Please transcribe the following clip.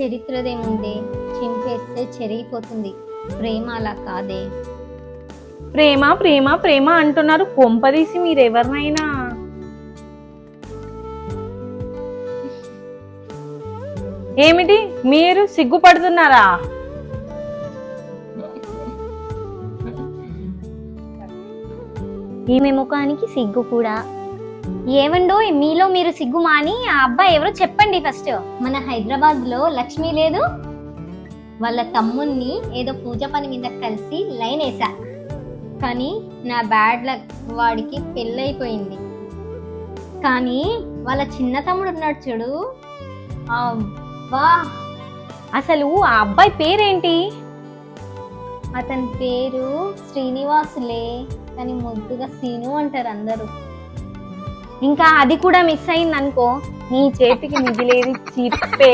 చరిత్రదేముందే, చింపేస్తే చెరిగిపోతుంది. ప్రేమ అలా కాదే. ప్రేమ ప్రేమ ప్రేమ అంటున్నారు, కొంపదీసి మీరెవరినైనా ఏమిటి మీరు సిగ్గుపడుతున్నారా? ఈమె ముఖానికి సిగ్గు కూడా. ఏవండో మీలో మీరు సిగ్గు మాని ఆ అబ్బాయి ఎవరో చెప్పండి ఫస్ట్. మన హైదరాబాద్ లో లక్ష్మి లేదు, వాళ్ళ తమ్ముణ్ణి ఏదో పూజ పని మీద కలిసి లైన్ వేసా. కానీ నా బ్యాడ్ లక్, వాడికి పెళ్ళైపోయింది. కానీ వాళ్ళ చిన్న తమ్ముడు ఉన్నాడు చూడు, అబ్బా, అసలు ఆ అబ్బాయి పేరేంటి? అతని పేరు శ్రీనివాసులే, కానీ ముద్దుగా సీను అంటారు అందరూ. ఇంకా అది కూడా మిస్ అయింది అనుకో, నీ చేతికి మిగిలేది చిప్పే.